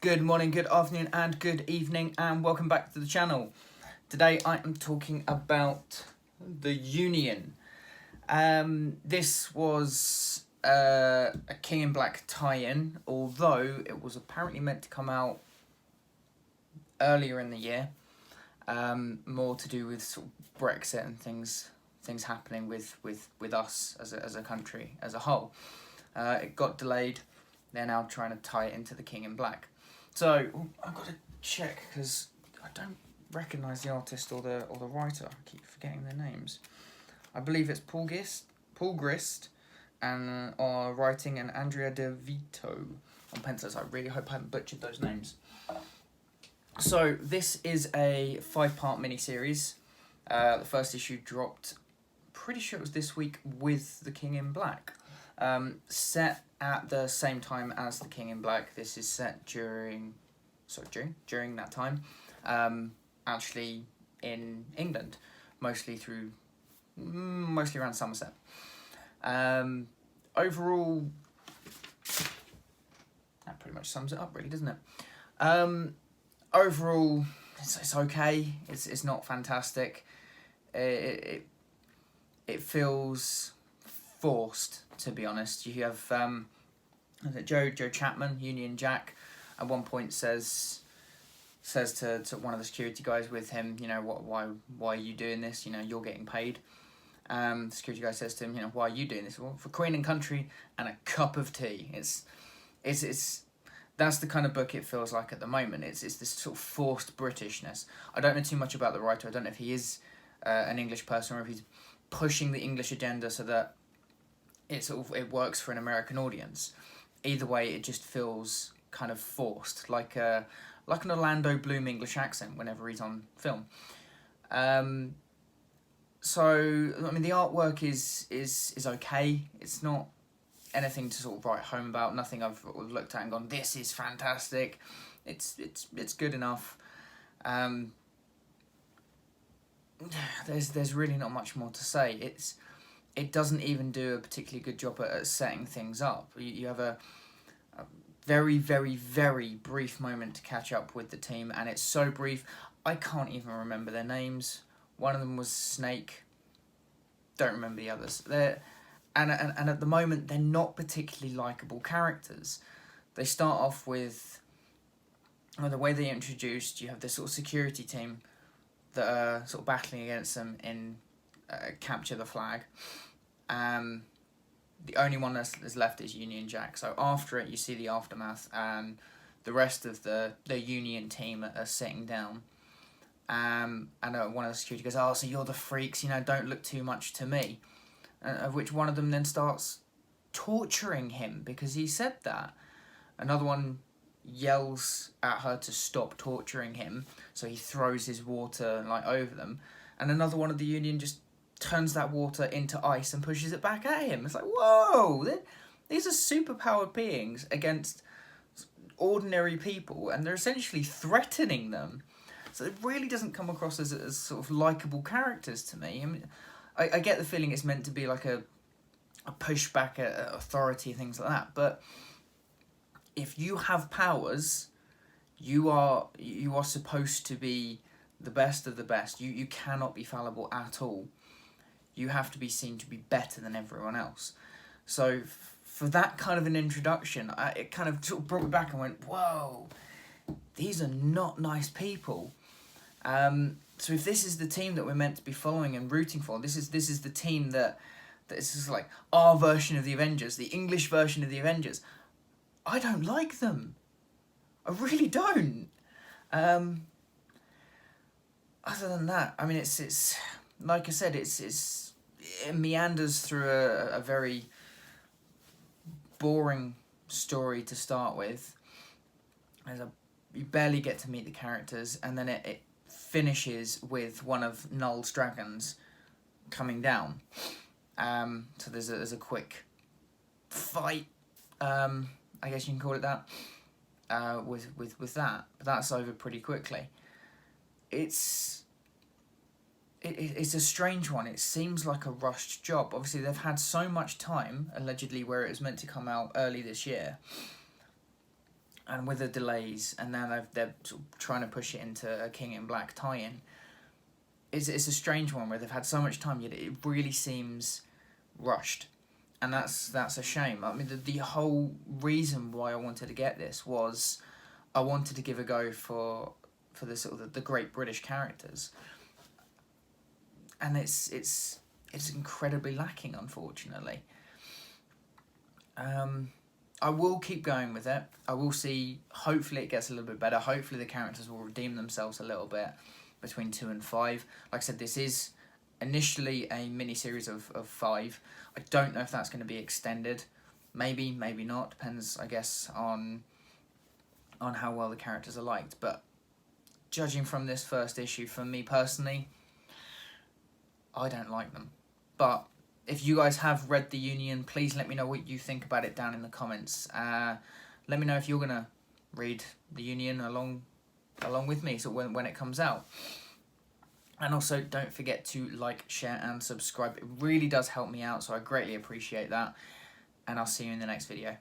Good morning, good afternoon, and good evening, and welcome back to the channel. Today I am talking about the Union. This was a King in Black tie-in, although it was apparently meant to come out earlier in the year. More to do with sort of Brexit and things happening with us as a country as a whole. It got delayed. They're now trying to tie it into the King in Black. So I've got to check because I don't recognise the artist or the writer. I keep forgetting their names. I believe it's Paul Grist, and writing, and Andrea De Vito on pencils. I really hope I haven't butchered those names. So this is a 5-part miniseries. The first issue dropped, pretty sure it was this week, with the King in Black. Set at the same time as the King in Black. This is set during that time, actually in England, mostly around Somerset. Overall, that pretty much sums it up, really, doesn't it? Overall, it's okay. It's not fantastic. It feels forced, to be honest. You have Joe Chapman, Union Jack, at one point says to one of the security guys with him, why are you doing this? You're getting paid. The security guy says to him, why are you doing this? Well, for Queen and Country and a cup of tea. It's that's the kind of book it feels like at the moment. It's this sort of forced Britishness. I don't know too much about the writer. I don't know if he is an English person or if he's pushing the English agenda so that it works for an American audience. Either way, it just feels kind of forced, like an Orlando Bloom English accent whenever he's on film. So I mean, the artwork is okay. It's not anything to sort of write home about. Nothing I've looked at and gone, this is fantastic. It's good enough. There's really not much more to say. It doesn't even do a particularly good job at setting things up. You have a very, very, very brief moment to catch up with the team, and it's so brief, I can't even remember their names. One of them was Snake. Don't remember the others. And at the moment, they're not particularly likeable characters. They start off with, the way they introduced, you have this sort of security team that are sort of battling against them in Capture the Flag. The only one that's left is Union Jack. So after it, you see the aftermath, and the rest of the Union team are sitting down. And one of the security goes, "Oh, so you're the freaks, don't look too much to me." Of which one of them then starts torturing him because he said that. Another one yells at her to stop torturing him, so he throws his water over them. And another one of the Union just turns that water into ice and pushes it back at him. It's like, whoa, these are superpowered beings against ordinary people, and they're essentially threatening them. So it really doesn't come across as sort of likeable characters to me. I mean, I get the feeling it's meant to be like a pushback at authority, things like that. But if you have powers, you are supposed to be the best of the best. You cannot be fallible at all. You have to be seen to be better than everyone else. So for that kind of an introduction, it kind of sort of brought me back and went, whoa, these are not nice people. So if this is the team that we're meant to be following and rooting for, this is the team that is just like our version of the Avengers, the English version of the Avengers, I don't like them. I really don't. Other than that, I mean, it's like I said, it meanders through a very boring story to start with. You barely get to meet the characters, and then it finishes with one of Null's dragons coming down. So there's a quick fight, I guess you can call it that, with that. But that's over pretty quickly. It's a strange one. It seems like a rushed job. Obviously, they've had so much time, allegedly, where it was meant to come out early this year. and with the delays, and now they're sort of trying to push it into a King in Black tie-in. It's a strange one where they've had so much time, yet it really seems rushed, and that's a shame. I mean, the whole reason why I wanted to get this was I wanted to give a go for the sort of the great British characters, and it's incredibly lacking, unfortunately. I will keep going with it. I will see. Hopefully, it gets a little bit better. Hopefully, the characters will redeem themselves a little bit between 2 and 5. Like I said, this is initially a mini series of 5. I don't know if that's going to be extended. Maybe, maybe not. Depends, I guess, on how well the characters are liked. But judging from this first issue, for me personally, I don't like them. But if you guys have read The Union, please let me know what you think about it down in the comments. Let me know if you're going to read The Union along with me, so when it comes out. And also, don't forget to like, share, and subscribe. It really does help me out, so I greatly appreciate that. And I'll see you in the next video.